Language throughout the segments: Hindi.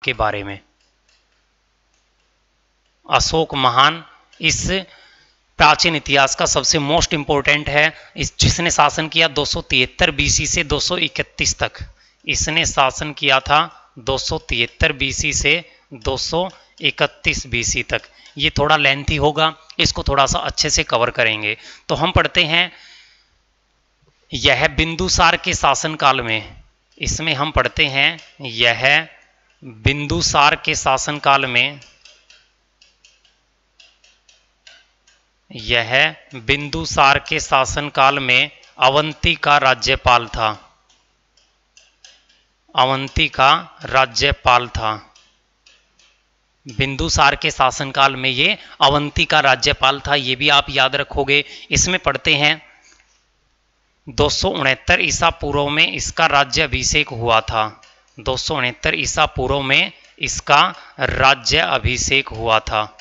के बारे में। अशोक महान इस प्राचीन इतिहास का सबसे मोस्ट इंपोर्टेंट है, जिसने शासन किया 273 बीसी से 231 तक। इसने शासन किया था 273 बीसी से 231 बीसी तक। ये थोड़ा लेंथी होगा, इसको थोड़ा सा अच्छे से कवर करेंगे। तो हम पढ़ते हैं, यह बिंदुसार के शासनकाल में, इसमें हम पढ़ते हैं यह बिंदुसार के शासनकाल में, यह बिंदुसार के शासनकाल में अवंती का राज्यपाल था। अवंती का राज्यपाल था। बिंदुसार के शासनकाल में ये अवंती का राज्यपाल था, ये भी आप याद रखोगे। इसमें पढ़ते हैं 269 ईसा पूर्व में इसका राज्य अभिषेक हुआ था। 269 ईसा पूर्व में इसका राज्य अभिषेक हुआ था।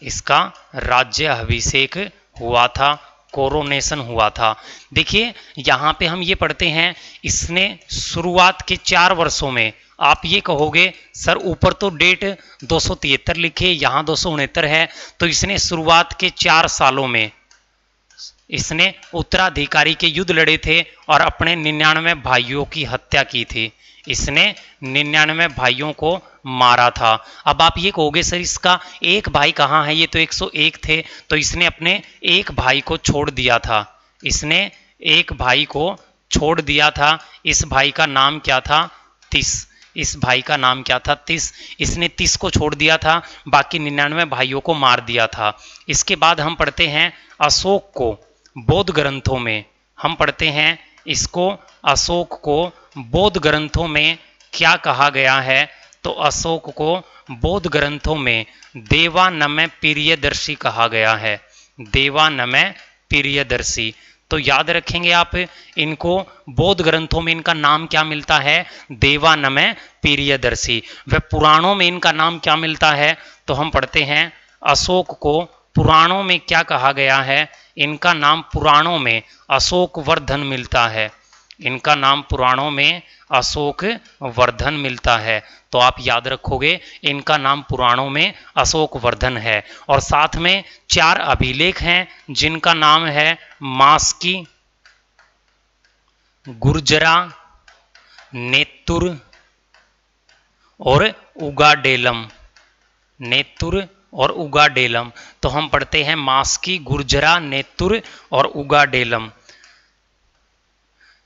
इसका राज्य अभिषेक हुआ था, कोरोनेशन हुआ था। देखिए यहाँ पे हम ये पढ़ते हैं, इसने शुरुआत के 4 वर्षों में, आप ये कहोगे सर ऊपर तो डेट 273 लिखे, यहाँ 269 है, तो इसने शुरुआत के 4 सालों में इसने उत्तराधिकारी के युद्ध लड़े थे और अपने 99 भाइयों की हत्या की थी। इसने 99 भाइयों को मारा था। अब आप ये कहोगे सर इसका एक भाई कहाँ है, ये तो 101 थे, तो इसने अपने एक भाई को छोड़ दिया था। इसने एक भाई को छोड़ दिया था। इस भाई का नाम क्या था? तीस। इस भाई का नाम क्या था? तीस। इसने 30 को छोड़ दिया था, बाकी 99 भाइयों को मार दिया था। इसके बाद हम पढ़ते हैं अशोक को बौद्ध ग्रंथों में, हम पढ़ते हैं इसको, अशोक को बौद्ध ग्रंथों में क्या कहा गया है? तो अशोक को बौद्ध ग्रंथों में देवानमय प्रियदर्शी कहा गया है। देवानमय प्रियदर्शी। तो याद रखेंगे आप इनको, बौद्ध ग्रंथों में इनका नाम क्या मिलता है? देवानमय प्रियदर्शी। व पुराणों में इनका नाम क्या मिलता है? तो हम पढ़ते हैं अशोक को पुराणों में क्या कहा गया है? इनका नाम पुराणों में अशोक वर्धन मिलता है। इनका नाम पुराणों में अशोक वर्धन मिलता है। तो आप याद रखोगे इनका नाम पुराणों में अशोक वर्धन है। और साथ में 4 अभिलेख हैं जिनका नाम है मास्की, गुर्जरा, नेत्तुर और उगाडेलम। नेत्तुर और उगाडेलम। तो हम पढ़ते हैं मास्की, गुर्जरा, नेत्तुर और उगाडेलम।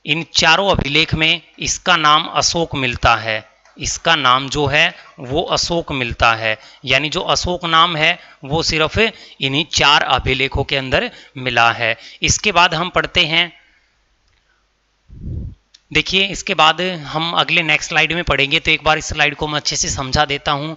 इन चारों अभिलेख में इसका नाम अशोक मिलता है। इसका नाम जो है वो अशोक मिलता है, यानी जो अशोक नाम है वो सिर्फ इन्हीं 4 अभिलेखों के अंदर मिला है। इसके बाद हम पढ़ते हैं, देखिए इसके बाद हम अगले नेक्स्ट स्लाइड में पढ़ेंगे, तो एक बार इस स्लाइड को मैं अच्छे से समझा देता हूं।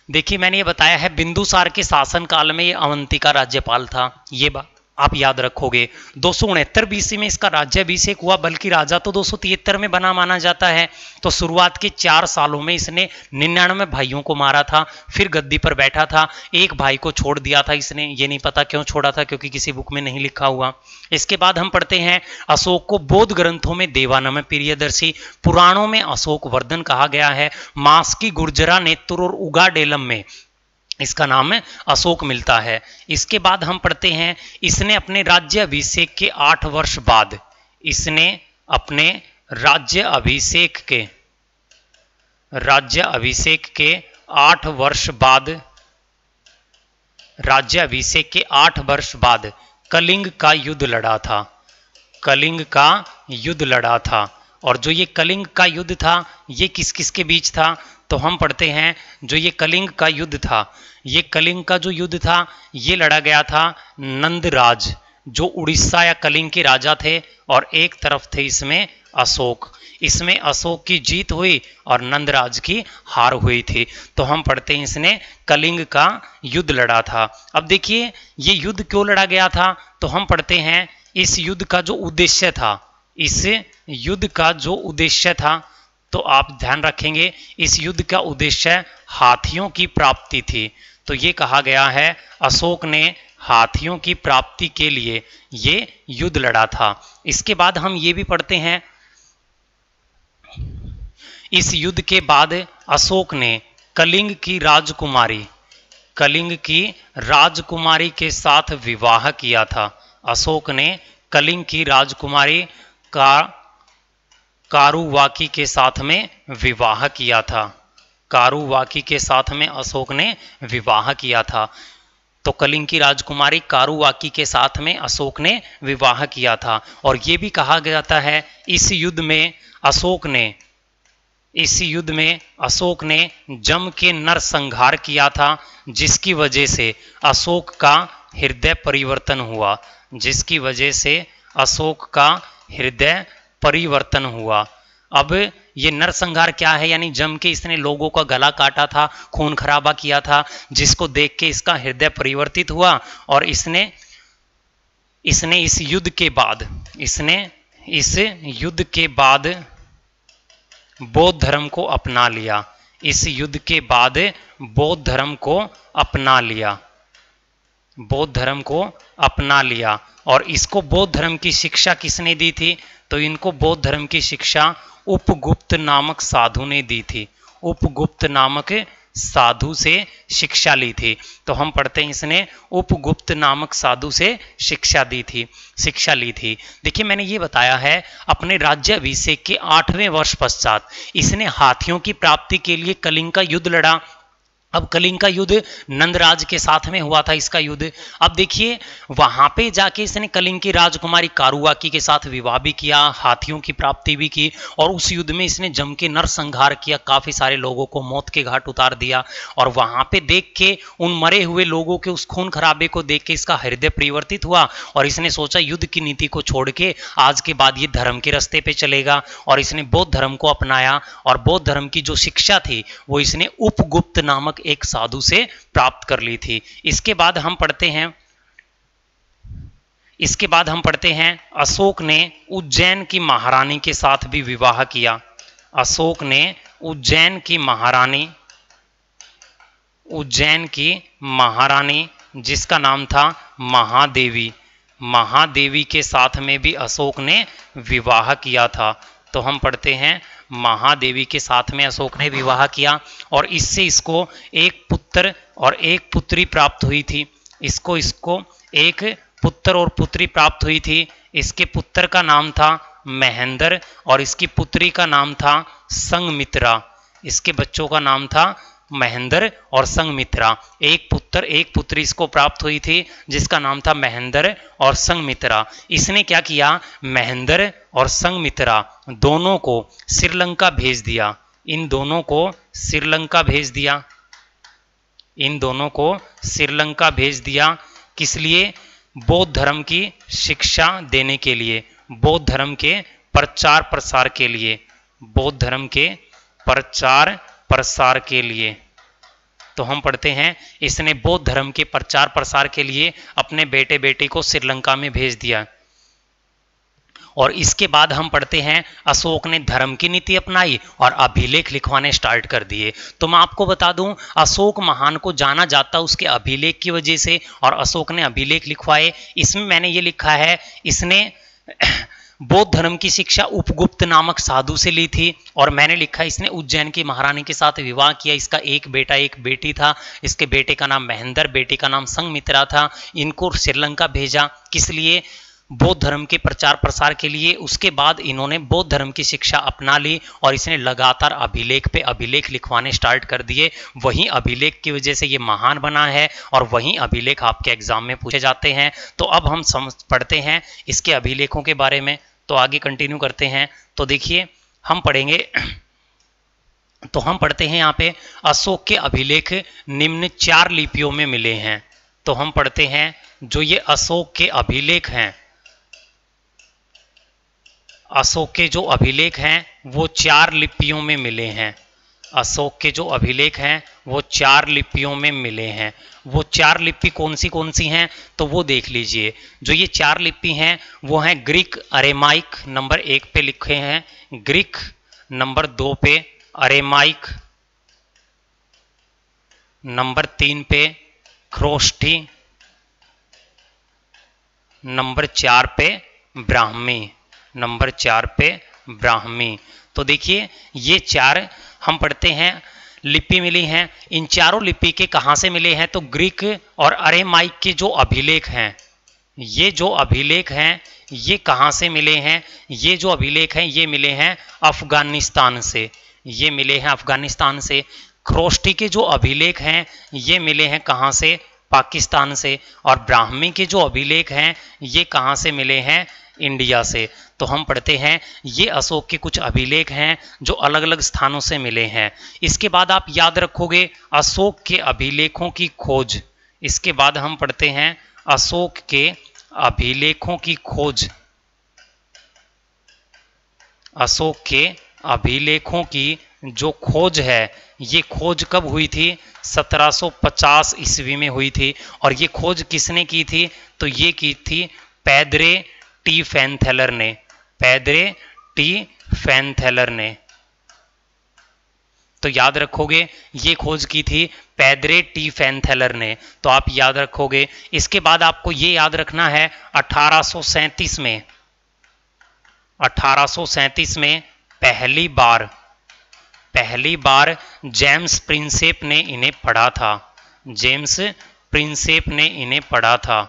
देखिए मैंने ये बताया है बिंदुसार के शासनकाल में ये अवंती का राज्यपाल था, ये बात आप याद रखोगे। 269 बीसी में इसका राज्याभिषेक हुआ, बल्कि राजा तो 273 में बना माना जाता है। तो शुरुआत के 4 सालों में इसने 99 भाइयों को मारा था, फिर गद्दी पर बैठा था। एक भाई को छोड़ दिया था इसने, ये नहीं पता क्यों छोड़ा था, क्योंकि किसी बुक में नहीं लिखा हुआ। इसके बाद हम पढ़ते हैं अशोक को बौद्ध ग्रंथों में देवानमय प्रियदर्शी, पुराणों में अशोक वर्धन कहा गया है। मास्की, गुर्जरा, नेत्तुर और उगाडेलम में इसका नाम अशोक मिलता है। इसके बाद हम पढ़ते हैं इसने अपने राज्य अभिषेक के 8 वर्ष बाद, इसने अपने राज्य अभिषेक के 8 वर्ष बाद, राज्य अभिषेक के 8 वर्ष बाद कलिंग का युद्ध लड़ा था। कलिंग का युद्ध लड़ा था। और जो ये कलिंग का युद्ध था ये किस किस के बीच था? तो हम पढ़ते हैं जो ये कलिंग का युद्ध था, ये कलिंग का जो युद्ध था ये लड़ा गया था नंदराज, जो उड़ीसा या कलिंग के राजा थे, और एक तरफ थे इसमें अशोक। इसमें अशोक की जीत हुई और नंदराज की हार हुई थी। तो हम पढ़ते हैं इसने कलिंग का युद्ध लड़ा था। अब देखिए ये युद्ध क्यों लड़ा गया था? तो हम पढ़ते हैं इस युद्ध का जो उद्देश्य था, इस युद्ध का जो उद्देश्य था, तो आप ध्यान रखेंगे इस युद्ध का उद्देश्य हाथियों की प्राप्ति थी। तो ये कहा गया है अशोक ने हाथियों की प्राप्ति के लिए ये युद्ध लड़ा था। इसके बाद हम ये भी पढ़ते हैं इस युद्ध के बाद अशोक ने कलिंग की राजकुमारी के साथ विवाह किया था। अशोक ने कलिंग की राजकुमारी कारुवाकी के साथ में विवाह किया था। कारुवाकी के साथ में अशोक ने विवाह किया था। तो कलिंग की राजकुमारी कारुवाकी के साथ में अशोक ने विवाह किया था। और ये भी कहा जाता है इस युद्ध में अशोक ने जम के नरसंहार किया था, जिसकी वजह से अशोक का हृदय परिवर्तन हुआ। अब ये नरसंहार क्या है, यानी जम के इसने लोगों का गला काटा था, खून खराबा किया था, जिसको देख के इसका हृदय परिवर्तित हुआ और इसने इस युद्ध के बाद बौद्ध धर्म को अपना लिया। इस युद्ध के बाद बौद्ध धर्म को अपना लिया। और इसको बौद्ध धर्म की शिक्षा किसने दी थी? तो इनको बौद्ध धर्म की शिक्षा उपगुप्त नामक साधु ने दी थी। उपगुप्त नामक साधु से शिक्षा ली थी। तो हम पढ़ते हैं इसने उपगुप्त नामक साधु से शिक्षा ली थी। देखिए, मैंने ये बताया है अपने राज्याभिषेक के 8वें वर्ष पश्चात इसने हाथियों की प्राप्ति के लिए कलिंग का युद्ध लड़ा। अब कलिंग का युद्ध नंदराज के साथ में हुआ था इसका युद्ध। अब देखिए, वहां पे जाके इसने कलिंग की राजकुमारी कारुवाकी के साथ विवाह भी किया, हाथियों की प्राप्ति भी की और उस युद्ध में इसने जम के नरसंहार किया, काफी सारे लोगों को मौत के घाट उतार दिया। और वहां पे देख के उन मरे हुए लोगों के उस खून खराबे को देख के इसका हृदय परिवर्तित हुआ और इसने सोचा युद्ध की नीति को छोड़ के आज के बाद ये धर्म के रास्ते पे चलेगा और इसने बौद्ध धर्म को अपनाया। और बौद्ध धर्म की जो शिक्षा थी वो इसने उपगुप्त नामक एक साधु से प्राप्त कर ली थी। इसके बाद हम पढ़ते हैं अशोक ने उज्जैन की महारानी के साथ भी विवाह किया। अशोक ने उज्जैन की महारानी जिसका नाम था महादेवी के साथ में भी अशोक ने विवाह किया था। तो हम पढ़ते हैं महादेवी के साथ में अशोक ने विवाह किया और इससे इसको एक पुत्र और एक पुत्री प्राप्त हुई थी। इसको एक पुत्र और पुत्री प्राप्त हुई थी। इसके पुत्र का नाम था महेंद्र और इसकी पुत्री का नाम था संघमित्रा। इसके बच्चों का नाम था महेंद्र और संघमित्रा। एक पुत्र एक पुत्री इसको प्राप्त हुई थी जिसका नाम था महेंद्र और संघमित्रा। इसने क्या किया, महेंद्र और संघमित्रा दोनों को श्रीलंका भेज दिया। इन दोनों को श्रीलंका भेज दिया। किस लिए? बौद्ध धर्म की शिक्षा देने के लिए, बौद्ध धर्म के प्रचार प्रसार के लिए, बौद्ध धर्म के प्रचार प्रसार के लिए। तो हम पढ़ते हैं इसने बौद्ध धर्म के प्रचार प्रसार के लिए अपने बेटे बेटी को श्रीलंका में भेज दिया। और इसके बाद हम पढ़ते हैं अशोक ने धर्म की नीति अपनाई और अभिलेख लिखवाने स्टार्ट कर दिए। तो मैं आपको बता दूं, अशोक महान को जाना जाता उसके अभिलेख की वजह से और अशोक ने अभिलेख लिखवाए। इसमें मैंने ये लिखा है इसने बौद्ध धर्म की शिक्षा उपगुप्त नामक साधु से ली थी और मैंने लिखा इसने उज्जैन की महारानी के साथ विवाह किया। इसका एक बेटा एक बेटी था। इसके बेटे का नाम महेंद्र, बेटी का नाम संघमित्रा था। इनको श्रीलंका भेजा किस लिए? बौद्ध धर्म के प्रचार प्रसार के लिए। उसके बाद इन्होंने बौद्ध धर्म की शिक्षा अपना ली और इसने लगातार अभिलेख पे अभिलेख लिखवाने स्टार्ट कर दिए। वहीं अभिलेख की वजह से ये महान बना है और वहीं अभिलेख आपके एग्जाम में पूछे जाते हैं। तो अब हम पढ़ते हैं इसके अभिलेखों के बारे में। तो आगे कंटिन्यू करते हैं। तो देखिए, हम पढ़ते हैं यहाँ पे अशोक के अभिलेख निम्न 4 लिपियों में मिले हैं। तो हम पढ़ते हैं जो ये अशोक के अभिलेख हैं, अशोक के जो अभिलेख हैं वो 4 लिपियों में मिले हैं। अशोक के जो अभिलेख हैं वो 4 लिपियों में मिले हैं। वो 4 लिपि कौन सी हैं तो वो देख लीजिए। जो ये 4 लिपि हैं वो हैं ग्रीक अरेमाइक, नंबर 1 पे लिखे हैं ग्रीक, नंबर 2 पे अरेमाइक, नंबर 3 पे ख्रोष्टी, नंबर 4 पे ब्राह्मी, नंबर 4 पे ब्राह्मी। तो देखिए ये चार हम पढ़ते हैं लिपि मिली हैं। इन चारों लिपि के कहाँ से मिले हैं? तो ग्रीक और अरेमाइक के जो अभिलेख हैं, ये जो अभिलेख हैं ये कहाँ से मिले हैं? ये जो अभिलेख हैं ये मिले हैं अफगानिस्तान से, ये मिले हैं अफगानिस्तान से। ख्रोष्टी के जो अभिलेख हैं ये मिले हैं कहाँ से? पाकिस्तान से। और ब्राह्मी के जो अभिलेख हैं ये कहाँ से मिले हैं? इंडिया से। तो हम पढ़ते हैं ये अशोक के कुछ अभिलेख हैं जो अलग अलग स्थानों से मिले हैं। इसके बाद आप याद रखोगे अशोक के अभिलेखों की खोज। इसके बाद हम पढ़ते हैं अशोक के अभिलेखों की खोज। अशोक के अभिलेखों की जो खोज है ये खोज कब हुई थी? 1750 ईस्वी में हुई थी। और ये खोज किसने की थी? तो ये की थी पैदरे टी फैनथेलर ने, पैदरे टी फैनथेलर ने। तो याद रखोगे ये खोज की थी पैदरे टी फैनथेलर ने, तो आप याद रखोगे। इसके बाद आपको ये याद रखना है 1837 में, 1837 में पहली बार जेम्स प्रिंसेप ने इन्हें पढ़ा था। जेम्स प्रिंसेप ने इन्हें पढ़ा था,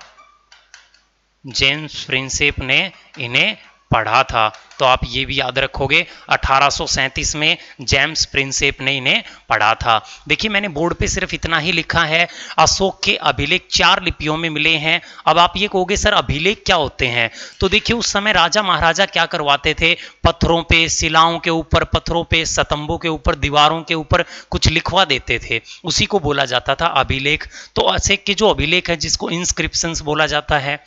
जेम्स प्रिंसेप ने इन्हें पढ़ा था। तो आप ये भी याद रखोगे 1837 में जेम्स प्रिंसेप ने इन्हें पढ़ा था। देखिए मैंने बोर्ड पे सिर्फ इतना ही लिखा है, अशोक के अभिलेख 4 लिपियों में मिले हैं। अब आप ये कहोगे सर अभिलेख क्या होते हैं? तो देखिए उस समय राजा महाराजा क्या करवाते थे, पत्थरों पे, शिलाओं के ऊपर, पत्थरों पे, स्तंभों के ऊपर, दीवारों के ऊपर कुछ लिखवा देते थे, उसी को बोला जाता था अभिलेख। तो अशोक के जो अभिलेख है जिसको इंस्क्रिप्शंस बोला जाता है,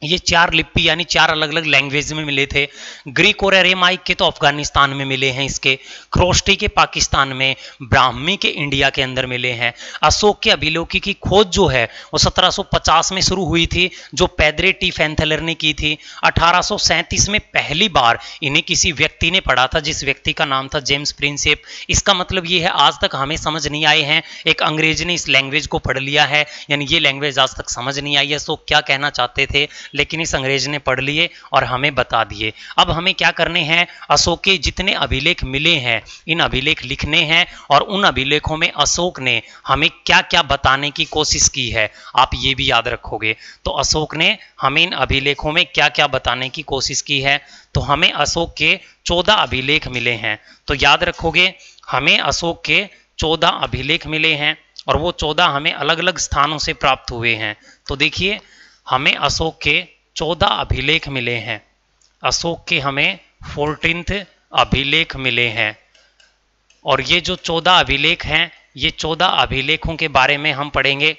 ये 4 लिपि यानी 4 अलग अलग लैंग्वेज में मिले थे। ग्रीक और अरेमाइक के तो अफगानिस्तान में मिले हैं, इसके ख्रोष्टी के पाकिस्तान में, ब्राह्मी के इंडिया के अंदर मिले हैं। अशोक के अभिलेखों की खोज जो है वो 1750 में शुरू हुई थी, जो पैदरे टी फैनथेलर ने की थी। 1837 में पहली बार इन्हें किसी व्यक्ति ने पढ़ा था, जिस व्यक्ति का नाम था जेम्स प्रिंसेप। इसका मतलब ये है आज तक हमें समझ नहीं आए हैं, एक अंग्रेज ने इस लैंग्वेज को पढ़ लिया है, यानी ये लैंग्वेज आज तक समझ नहीं आई है। अशोक क्या कहना चाहते थे, लेकिन इस अंग्रेज ने पढ़ लिए और हमें बता दिए। अब हमें क्या करने हैं, अशोक के जितने अभिलेख मिले हैं इन अभिलेख लिखने हैं, और उन अभिलेखों में अशोक ने हमें क्या क्या बताने की कोशिश की है आप ये भी याद रखोगे। तो अशोक ने हमें इन अभिलेखों में क्या क्या बताने की कोशिश की है, तो हमें अशोक के 14 अभिलेख मिले हैं। तो याद रखोगे हमें अशोक के 14 अभिलेख मिले हैं, और वो 14 हमें अलग अलग स्थानों से प्राप्त हुए हैं। तो देखिए हमें अशोक के 14 अभिलेख मिले हैं। अशोक के हमें 14th अभिलेख मिले हैं, और ये जो 14 अभिलेख हैं ये 14 अभिलेखों के बारे में हम पढ़ेंगे।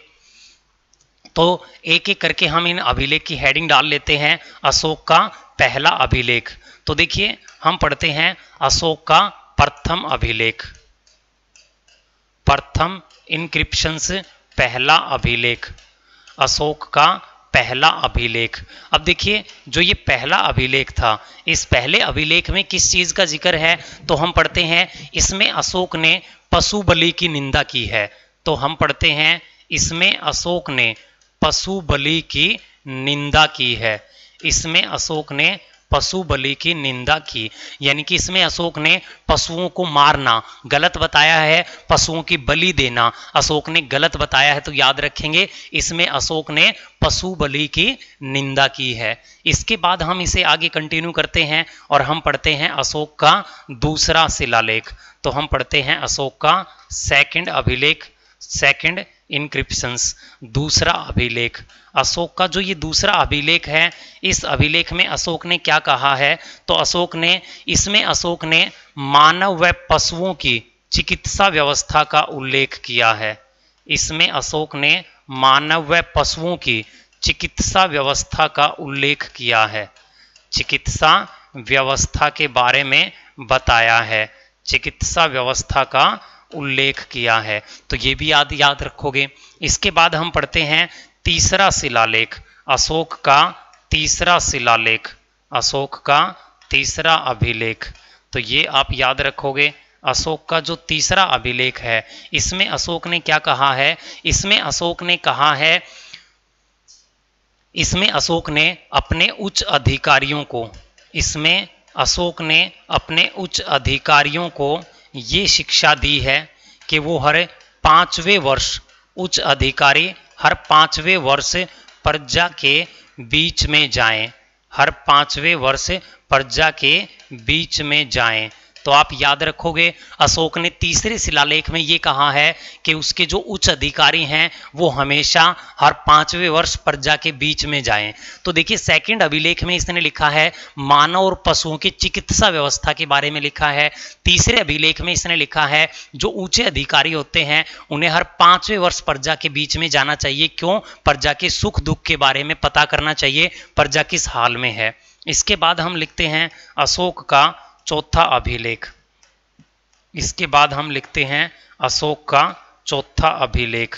तो एक एक करके हम इन अभिलेख की हेडिंग डाल लेते हैं। अशोक का पहला अभिलेख, तो देखिए हम पढ़ते हैं अशोक का प्रथम अभिलेख, प्रथम इंक्रिप्शंस, पहला अभिलेख, अशोक का पहला अभिलेख। अब देखिए जो ये पहला अभिलेख था, इस पहले अभिलेख में किस चीज का जिक्र है, तो हम पढ़ते हैं इसमें अशोक ने पशु बलि की निंदा की है। तो हम पढ़ते हैं इसमें अशोक ने पशु बलि की निंदा की है, इसमें अशोक ने पशु बलि की निंदा की, यानी कि इसमें अशोक ने पशुओं को मारना गलत बताया है, पशुओं की बलि देना अशोक ने गलत बताया है। तो याद रखेंगे इसमें अशोक ने पशु बलि की निंदा की है। इसके बाद हम इसे आगे कंटिन्यू करते हैं और हम पढ़ते हैं अशोक का दूसरा शिलालेख। तो हम पढ़ते हैं अशोक का सेकंड अभिलेख, सेकंड इंक्रिप्शंस, दूसरा अभिलेख। अशोक का जो ये दूसरा अभिलेख है, इस अभिलेख में अशोक ने क्या कहा है, तो अशोक ने इसमें अशोक ने मानव व पशुओं की चिकित्सा व्यवस्था का उल्लेख किया है। इसमें अशोक ने मानव व पशुओं की चिकित्सा व्यवस्था का उल्लेख किया है, चिकित्सा व्यवस्था के बारे में बताया है, चिकित्सा व्यवस्था का उल्लेख किया है। तो ये भी याद रखोगे। इसके बाद हम पढ़ते हैं तीसरा शिलालेख, अशोक का तीसरा शिलालेख, अशोक का तीसरा अभिलेख। तो ये आप याद रखोगे अशोक का जो तीसरा अभिलेख है, इसमें अशोक ने क्या कहा है, इसमें अशोक ने कहा है, इसमें अशोक ने अपने उच्च अधिकारियों को, इसमें अशोक ने अपने उच्च अधिकारियों को ये शिक्षा दी है कि वो हर 5वें वर्ष, उच्च अधिकारी हर 5वें वर्ष प्रजा के बीच में जाएं, हर 5वें वर्ष प्रजा के बीच में जाएं। तो आप याद रखोगे अशोक ने तीसरे शिलालेख में ये कहा है कि उसके जो उच्च अधिकारी हैं वो हमेशा हर 5वें वर्ष प्रजा के बीच में जाएं। तो देखिए सेकंड अभिलेख में इसने लिखा है मानव और पशुओं की चिकित्सा व्यवस्था के बारे में लिखा है। तीसरे अभिलेख में इसने लिखा है जो ऊंचे अधिकारी होते हैं उन्हें हर 5वें वर्ष प्रजा के बीच में जाना चाहिए। क्यों? प्रजा के सुख दुख के बारे में पता करना चाहिए, प्रजा किस हाल में है। इसके बाद हम लिखते हैं अशोक का चौथा अभिलेख। इसके बाद हम लिखते हैं अशोक का चौथा अभिलेख।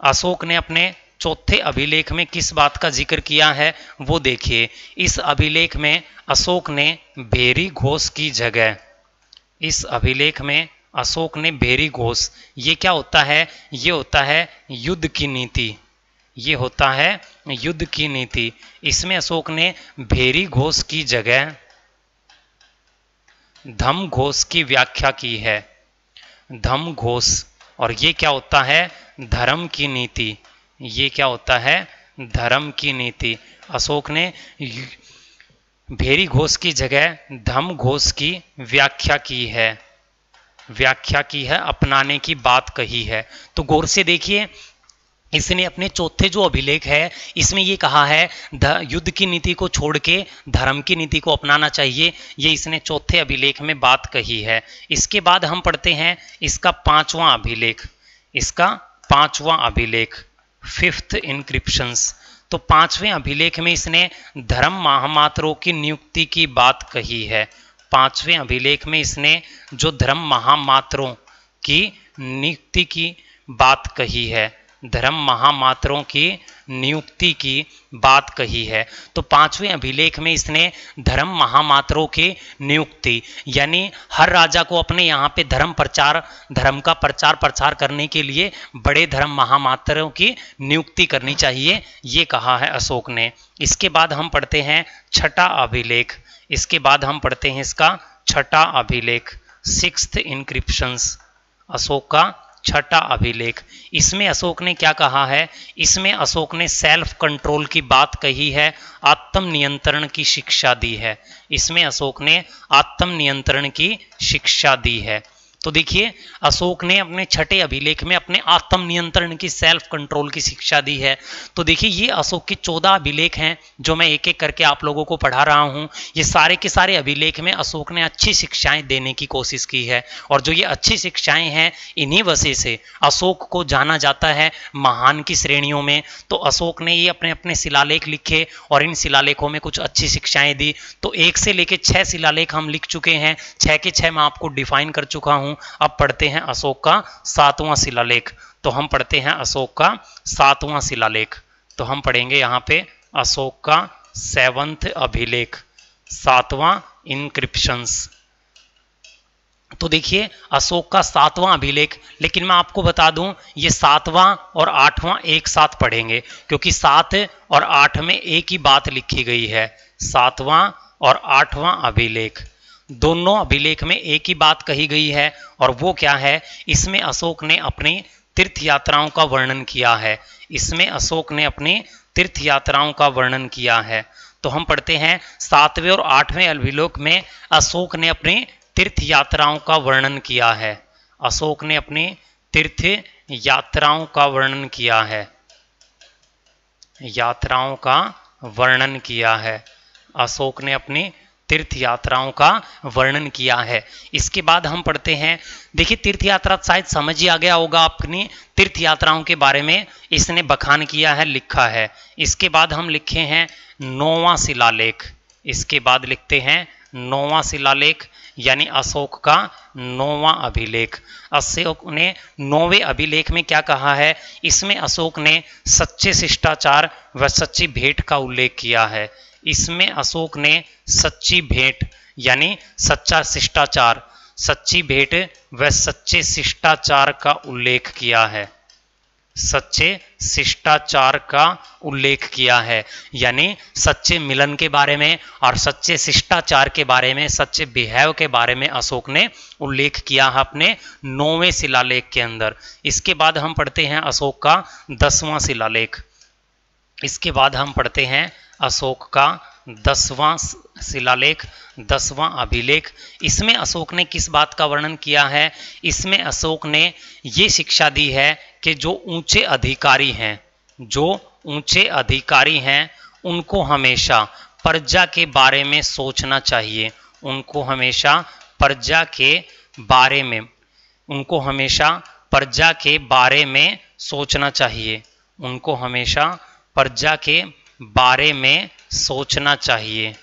अशोक ने अपने चौथे अभिलेख में किस बात का जिक्र किया है वो देखिए। इस अभिलेख में अशोक ने भेरी घोष की जगह, इस अभिलेख में अशोक ने भेरी घोष, ये क्या होता है? ये होता है युद्ध की नीति, ये होता है युद्ध की नीति। इसमें अशोक ने भेरी घोष की जगह धम घोष की व्याख्या की है, धम घोष। और ये क्या होता है? धर्म की नीति, ये क्या होता है? धर्म की नीति। अशोक ने भेरी घोष की जगह धम घोष की व्याख्या की है, व्याख्या की है, अपनाने की बात कही है। तो गौर से देखिए इसने अपने चौथे जो अभिलेख है इसमें ये कहा है युद्ध की नीति को छोड़ के धर्म की नीति को अपनाना चाहिए, ये इसने चौथे अभिलेख में बात कही है। इसके बाद हम पढ़ते हैं इसका पांचवां अभिलेख, इसका पांचवां अभिलेख, फिफ्थ इंक्रिप्शंस। तो पांचवें अभिलेख में इसने धर्म महामात्रों की नियुक्ति की बात कही है। पांचवें अभिलेख में इसने जो धर्म महामात्रों की नियुक्ति की बात कही है, धर्म महामात्रों की नियुक्ति की बात कही है। तो पांचवें अभिलेख में इसने धर्म महामात्रों की नियुक्ति, यानी हर राजा को अपने यहाँ पे धर्म का प्रचार प्रसार करने के लिए बड़े धर्म महामात्रों की नियुक्ति करनी चाहिए, ये कहा है अशोक ने। इसके बाद हम पढ़ते हैं छठा अभिलेख, इसके बाद हम पढ़ते हैं इसका छठा अभिलेख, सिक्स्थ इंक्रिप्शंस, अशोक का छठा अभिलेख। इसमें अशोक ने क्या कहा है? इसमें अशोक ने सेल्फ कंट्रोल की बात कही है, आत्म नियंत्रण की शिक्षा दी है। इसमें अशोक ने आत्म नियंत्रण की शिक्षा दी है। तो देखिए अशोक ने अपने छठे अभिलेख में अपने आत्म नियंत्रण की, सेल्फ कंट्रोल की शिक्षा दी है। तो देखिए ये अशोक के 14 अभिलेख हैं जो मैं एक एक करके आप लोगों को पढ़ा रहा हूं। ये सारे के सारे अभिलेख में अशोक ने अच्छी शिक्षाएं देने की कोशिश की है, और जो ये अच्छी शिक्षाएं हैं इन्हीं वजह से अशोक को जाना जाता है महान की श्रेणियों में। तो अशोक ने ये अपने अपने शिलालेख लिखे और इन शिलालेखों में कुछ अच्छी शिक्षाएं दी। तो 1 से लेकर 6 शिलालेख हम लिख चुके हैं, 6 के 6 मैं आपको डिफाइन कर चुका हूं। अब पढ़ते हैं अशोक का 7वां शिलालेख। तो हम पढ़ते हैं अशोक का 7वां शिलालेख। तो हम पढ़ेंगे यहां पे अशोक का 7th अभिलेख, 7वां इंक्रिप्शंस। तो देखिए अशोक का 7वां अभिलेख, लेकिन मैं आपको बता दूं ये 7वां और 8वां एक साथ पढ़ेंगे, क्योंकि 7 और 8 में एक ही बात लिखी गई है। 7वां और 8वां अभिलेख, दोनों अभिलेख में एक ही बात कही गई है, और वो क्या है? इसमें अशोक ने अपनी तीर्थ यात्राओं का वर्णन किया है। इसमें अशोक ने अपनी तीर्थ यात्राओं का वर्णन किया है। तो हम पढ़ते हैं 7वें और 8वें अभिलेख में अशोक ने अपनी तीर्थ यात्राओं का वर्णन किया है। अशोक ने अपनी तीर्थ यात्राओं का वर्णन किया है, यात्राओं का वर्णन किया है। अशोक ने अपनी तीर्थ यात्राओं का वर्णन किया है। इसके बाद हम पढ़ते हैं, देखिए तीर्थ यात्रा शायद समझ ही आ गया होगा अपनी तीर्थ यात्राओं के बारे में इसने बखान किया है, लिखा है। इसके बाद हम लिखे हैं 9वां शिलालेख। इसके बाद लिखते हैं 9वां शिलालेख, यानी अशोक का 9वां अभिलेख। अशोक ने 9वें अभिलेख में क्या कहा है? इसमें अशोक ने सच्चे शिष्टाचार व सच्ची भेंट का उल्लेख किया है। इसमें अशोक ने सच्ची भेंट यानी सच्चा शिष्टाचार, सच्ची भेंट व सच्चे शिष्टाचार का उल्लेख किया है। सच्चे शिष्टाचार का उल्लेख किया है। यानी सच्चे मिलन के बारे में और सच्चे शिष्टाचार के बारे में, सच्चे बिहेव के बारे में अशोक ने उल्लेख किया है अपने 9वें शिलालेख के अंदर। इसके बाद हम पढ़ते हैं अशोक का 10वां शिलालेख। इसके बाद हम पढ़ते हैं अशोक का 10वां शिलालेख, 10वां अभिलेख। इसमें अशोक ने किस बात का वर्णन किया है? इसमें अशोक ने ये शिक्षा दी है कि जो ऊंचे अधिकारी हैं, जो ऊंचे अधिकारी हैं, उनको हमेशा प्रजा के बारे में सोचना चाहिए। उनको हमेशा प्रजा के बारे में, उनको हमेशा प्रजा के बारे में सोचना चाहिए। उनको हमेशा प्रजा के बारे में सोचना चाहिए।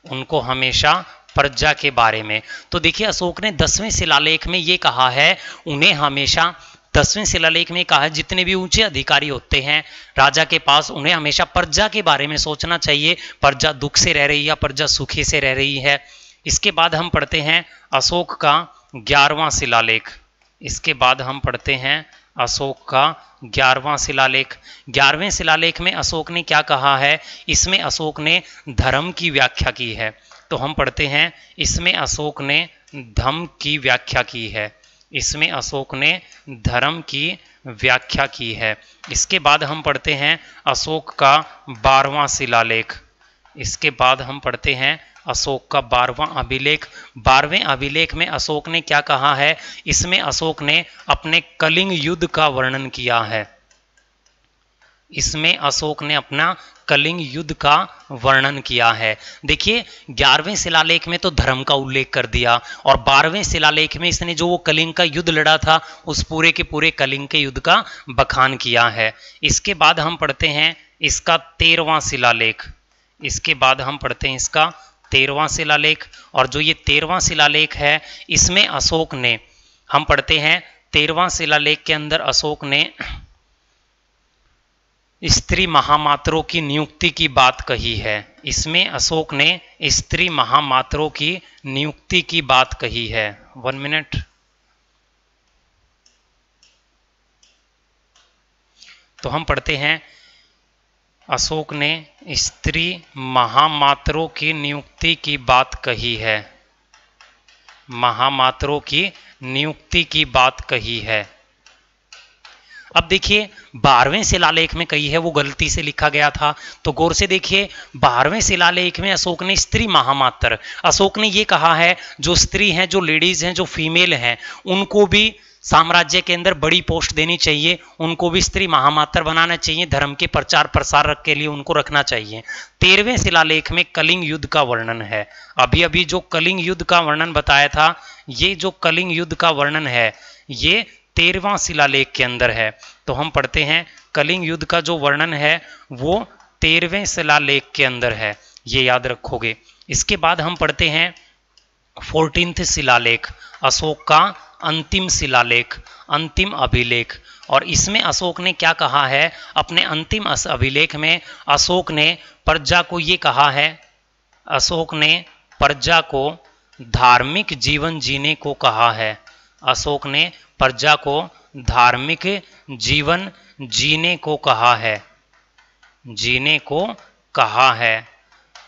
उनको हमेशा प्रजा के बारे में। तो देखिए अशोक ने 10वें शिलालेख में ये कहा है, उन्हें हमेशा 10वें शिलालेख में कहा है जितने भी ऊंचे अधिकारी होते हैं राजा के पास, उन्हें हमेशा प्रजा के बारे में सोचना चाहिए। प्रजा दुख से रह रही है, प्रजा सुखी से रह रही है। इसके बाद हम पढ़ते हैं अशोक का 11वां शिलालेख। इसके बाद हम पढ़ते हैं अशोक का 11वां शिलालेख। 11वें शिलालेख में अशोक ने क्या कहा है? इसमें अशोक ने धर्म की व्याख्या की है। तो हम पढ़ते हैं, इसमें अशोक ने धर्म की व्याख्या की है। इसमें अशोक ने धर्म की व्याख्या की है। इसके बाद हम पढ़ते हैं अशोक का 12वां शिलालेख। इसके बाद हम पढ़ते हैं अशोक का 12वां अभिलेख। 12वें अभिलेख में अशोक ने क्या कहा है? इसमें अशोक ने अपने कलिंग युद्ध का वर्णन किया है। इसमें अशोक ने अपना कलिंग युद्ध का वर्णन किया है। देखिए 11वें शिलालेख में तो धर्म का उल्लेख कर दिया और 12वें शिलालेख में इसने जो वो कलिंग का युद्ध लड़ा था उस पूरे के पूरे कलिंग के युद्ध का बखान किया है। इसके बाद हम पढ़ते हैं इसका 13वां शिलालेख। इसके बाद हम पढ़ते हैं इसका 13वां शिलालेख। और जो ये 13वां शिलालेख है इसमें अशोक ने, हम पढ़ते हैं 13वां शिलालेख के अंदर अशोक ने स्त्री महामात्रों की नियुक्ति की बात कही है। इसमें अशोक ने स्त्री महामात्रों की नियुक्ति की बात कही है। 1 मिनट। तो हम पढ़ते हैं अशोक ने स्त्री महामात्रों की नियुक्ति की बात कही है। महामात्रों की नियुक्ति की बात कही है। अब देखिए 12वें शिलालेख में कही है, वो गलती से लिखा गया था, तो गौर से देखिए 12वें शिलालेख में अशोक ने स्त्री महामात्र, अशोक ने ये कहा है जो स्त्री हैं, जो लेडीज हैं, जो फीमेल हैं, उनको भी साम्राज्य के अंदर बड़ी पोस्ट देनी चाहिए, उनको भी स्त्री महामात्र बनाना चाहिए, धर्म के प्रचार प्रसार के लिए उनको रखना चाहिए। 13वें शिलालेख में कलिंग युद्ध का वर्णन है। अभी अभी जो कलिंग युद्ध का वर्णन बताया था, ये जो कलिंग युद्ध का वर्णन है ये 13वां शिलालेख के अंदर है। तो हम पढ़ते हैं कलिंग युद्ध का जो वर्णन है वो 13वें शिलालेख के अंदर है, ये याद रखोगे। इसके बाद हम पढ़ते हैं 14th शिलालेख, अशोक का अंतिम शिलालेख, अंतिम अभिलेख। और इसमें अशोक ने क्या कहा है? अपने अंतिम अभिलेख में अशोक ने प्रजा को ये कहा है, अशोक ने प्रजा को धार्मिक जीवन जीने को कहा है। अशोक ने प्रजा को धार्मिक जीवन जीने को कहा है। जीने को कहा है,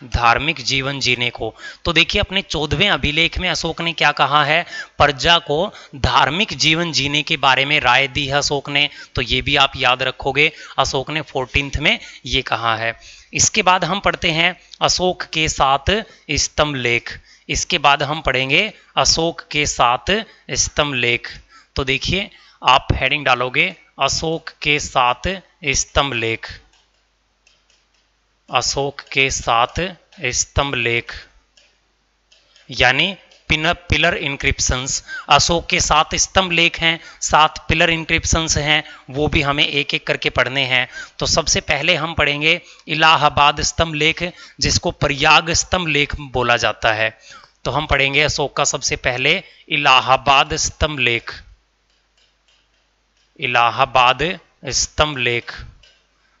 धार्मिक जीवन जीने को। तो देखिए अपने 14वें अभिलेख में अशोक ने क्या कहा है? प्रजा को धार्मिक जीवन जीने के बारे में राय दी है अशोक ने। तो ये भी आप याद रखोगे, अशोक ने 14th में ये कहा है। इसके बाद हम पढ़ते हैं अशोक के 7 स्तंभ लेख। इसके बाद हम पढ़ेंगे अशोक के 7 स्तंभ लेख। तो देखिए आप हेडिंग डालोगे अशोक के 7 स्तंभ लेख, अशोक के 7 स्तंभ लेख, यानी पिलर इंक्रिप्शंस। अशोक के 7 स्तंभ लेख हैं, 7 पिलर इंक्रिप्शंस हैं, वो भी हमें एक एक करके पढ़ने हैं। तो सबसे पहले हम पढ़ेंगे इलाहाबाद स्तंभ लेख, जिसको प्रयाग स्तंभ लेख बोला जाता है। तो हम पढ़ेंगे अशोक का सबसे पहले इलाहाबाद स्तंभ लेख, इलाहाबाद स्तंभ लेख,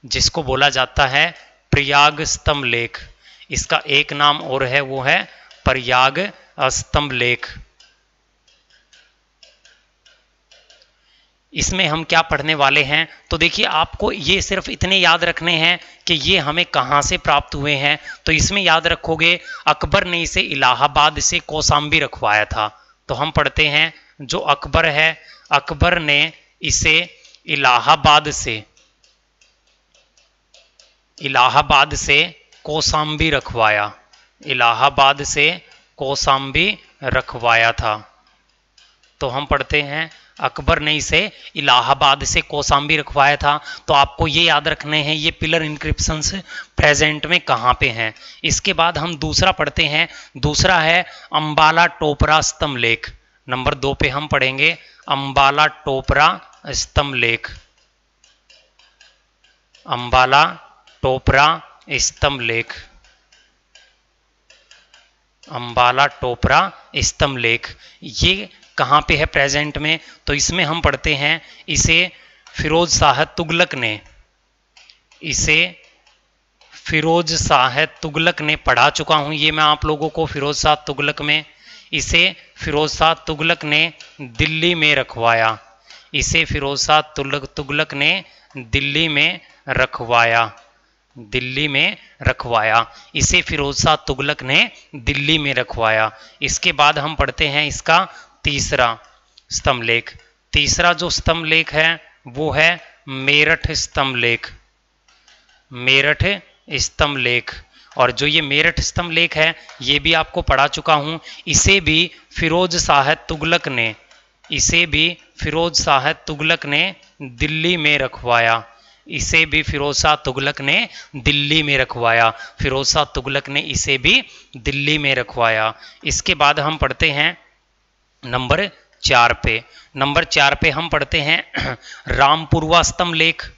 जिसको बोला जाता है प्रयाग स्तंभ लेख। इसका एक नाम और है, वो है प्रयाग स्तंभ लेख। इसमें हम क्या पढ़ने वाले हैं, तो देखिए आपको ये सिर्फ इतने याद रखने हैं कि ये हमें कहाँ से प्राप्त हुए हैं। तो इसमें याद रखोगे अकबर ने इसे इलाहाबाद से कौसाम्बी रखवाया था। तो हम पढ़ते हैं जो अकबर है, अकबर ने इसे इलाहाबाद से कौसाम्बी रखवाया, इलाहाबाद से कौसाम्बी रखवाया था। तो हम पढ़ते हैं अकबर ने इसे इलाहाबाद से कौसाम्बी रखवाया था। तो आपको ये याद रखने हैं ये पिलर इंक्रिप्शंस प्रेजेंट में कहाँ पे हैं। इसके बाद हम दूसरा पढ़ते हैं, दूसरा है अंबाला टोपरा स्तंभ लेख। नंबर 2 पे हम पढ़ेंगे अंबाला टोपरा स्तंभ लेख, अंबाला टोपरा स्तंभ लेख, अंबाला टोपरा स्तंभ लेख। ये कहाँ पे है प्रेजेंट में, तो इसमें हम पढ़ते हैं इसे फिरोज शाह तुगलक ने, इसे फिरोज शाह तुगलक ने, पढ़ा चुका हूँ ये मैं आप लोगों को फिरोज शाह तुगलक में, इसे फिरोज शाह तुगलक ने दिल्ली में रखवाया, इसे फिरोज शाह तुगलक ने दिल्ली में रखवाया, दिल्ली में रखवाया, इसे फिरोज शाह तुगलक ने दिल्ली में रखवाया। इसके बाद हम पढ़ते हैं इसका तीसरा स्तंभ लेख। तीसरा जो स्तंभ लेख है वो है मेरठ स्तंभ लेख, मेरठ स्तंभ लेख। और जो ये मेरठ स्तंभ लेख है ये भी आपको पढ़ा चुका हूं, इसे भी फिरोज शाह तुगलक ने, इसे भी फिरोज शाह तुगलक ने दिल्ली में रखवाया, इसे भी फिरोज शाह तुगलक ने दिल्ली में रखवाया, फिरोज शाह तुगलक ने इसे भी दिल्ली में रखवाया। इसके बाद हम पढ़ते हैं नंबर 4 पे, नंबर 4 पे हम पढ़ते हैं रामपुरवा स्तंभ लेख।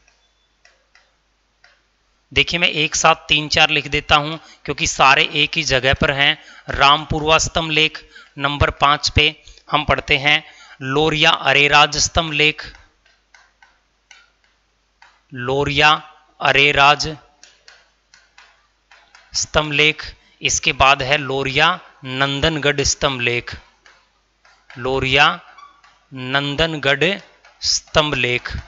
देखिए मैं एक साथ 3-4 लिख देता हूं क्योंकि सारे एक ही जगह पर हैं। रामपुरवा स्तंभ लेख। नंबर 5 पे हम पढ़ते हैं लोरिया अरेराज स्तंभ लेख, लोरिया अरेराज स्तंभ लेख। इसके बाद है लोरिया नंदनगढ़ स्तंभ लेख, लोरिया नंदनगढ़ स्तंभ लेख।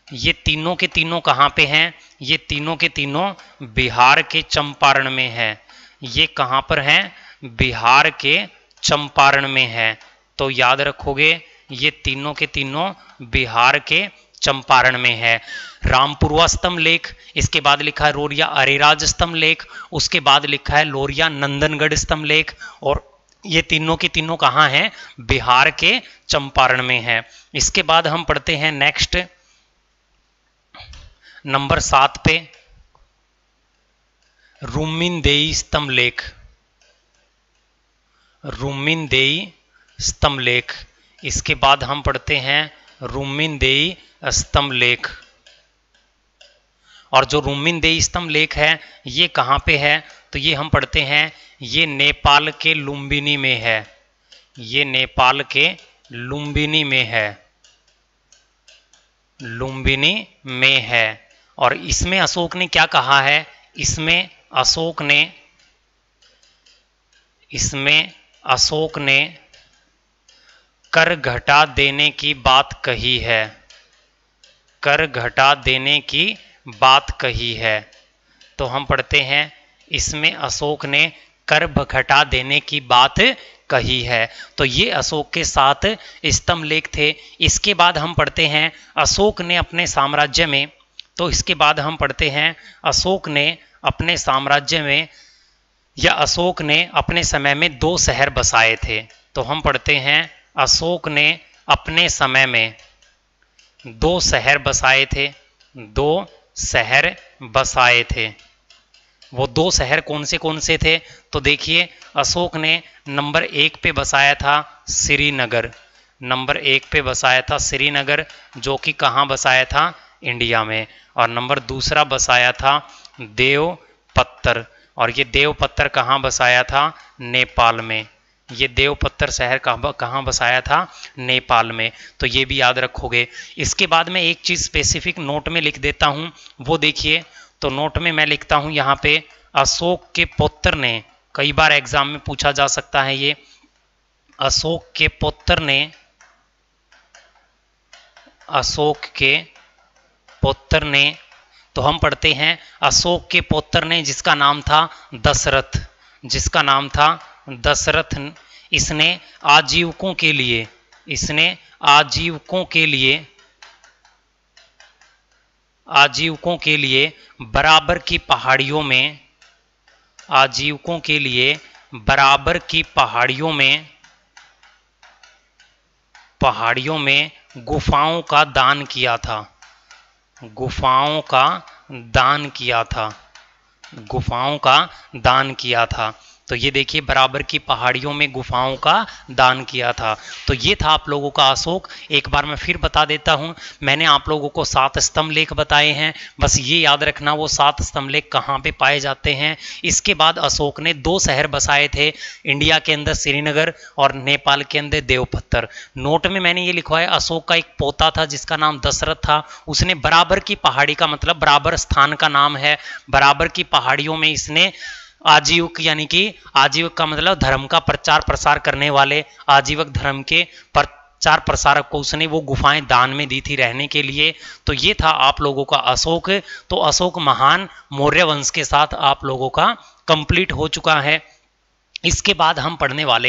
ये तीनों के तीनों कहाँ पे हैं, ये तीनों के तीनों बिहार के चंपारण में है। ये कहाँ पर हैं, बिहार के चंपारण में है। तो याद रखोगे ये तीनों के तीनों बिहार के चंपारण में है। रामपुरवा स्तंभ लेख, इसके बाद लिखा है लोरिया अरेराज स्तंभ लेख, उसके बाद लिखा है लोरिया नंदनगढ़ स्तंभ लेख। और ये तीनों के तीनों कहाँ हैं, बिहार के चंपारण में है। इसके बाद हम पढ़ते हैं नेक्स्ट नंबर 7 पे रुमिनदेई स्तंभ लेख, रुमिनदेई स्तंभ लेख। इसके बाद हम पढ़ते हैं रुमिनदेई स्तंभ लेख। और जो रुमिनदेई स्तंभ लेख है ये कहाँ पे है, तो ये हम पढ़ते हैं ये नेपाल के लुम्बिनी में है, ये नेपाल के लुम्बिनी में है, लुम्बिनी में है। और इसमें अशोक ने क्या कहा है, इसमें अशोक ने कर घटा देने की बात कही है, कर घटा देने की बात कही है। तो हम पढ़ते हैं इसमें अशोक ने कर घटा देने की बात कही है। तो ये अशोक के 7 स्तंभ लेख थे। इसके बाद हम पढ़ते हैं अशोक ने अपने साम्राज्य में, तो इसके बाद हम पढ़ते हैं अशोक ने अपने साम्राज्य में या अशोक ने अपने समय में 2 शहर बसाए थे। तो हम पढ़ते हैं अशोक ने अपने समय में 2 शहर बसाए थे, 2 शहर बसाए थे। वो 2 शहर कौन से थे, तो देखिए अशोक ने नंबर 1 पे बसाया था श्रीनगर, नंबर 1 पे बसाया था श्रीनगर, जो कि कहाँ बसाया था, इंडिया में। और नंबर 2 बसाया था देवपत्तर, और ये देवपत्तर कहाँ बसाया था, नेपाल में। ये देवपत्तर शहर कहाँ बसाया था, नेपाल में। तो ये भी याद रखोगे। इसके बाद में एक चीज़ स्पेसिफिक नोट में लिख देता हूँ, वो देखिए। तो नोट में मैं लिखता हूँ यहाँ पे अशोक के पुत्र ने, कई बार एग्जाम में पूछा जा सकता है ये, अशोक के पुत्र ने, अशोक के पुत्र ने, तो हम पढ़ते हैं अशोक के पुत्र ने, जिसका नाम था दशरथ, जिसका नाम था दशरथ, इसने आजीविकों के लिए, इसने आजीविकों के लिए, आजीविकों के लिए बराबर की पहाड़ियों में, आजीविकों के लिए बराबर की पहाड़ियों में, पहाड़ियों में गुफाओं का दान किया था, गुफाओं का दान किया था, गुफाओं का दान किया था। तो ये देखिए बराबर की पहाड़ियों में गुफाओं का दान किया था। तो ये था आप लोगों का अशोक। एक बार मैं फिर बता देता हूँ, मैंने आप लोगों को 7 स्तंभ लेख बताए हैं, बस ये याद रखना वो 7 स्तंभ लेख कहाँ पे पाए जाते हैं। इसके बाद अशोक ने 2 शहर बसाए थे, इंडिया के अंदर श्रीनगर और नेपाल के अंदर देवपत्तर। नोट में मैंने ये लिखवाया अशोक का एक पोता था जिसका नाम दशरथ था, उसने बराबर की पहाड़ी का मतलब बराबर स्थान का नाम है, बराबर की पहाड़ियों में इसने आजीवक, यानी कि आजीवक का मतलब धर्म का प्रचार प्रसार करने वाले, आजीवक धर्म के प्रचार प्रसारक को उसने वो गुफाएं दान में दी थी रहने के लिए। तो ये था आप लोगों का अशोक। तो अशोक महान मौर्य वंश के साथ आप लोगों का कंप्लीट हो चुका है। इसके बाद हम पढ़ने वाले हैं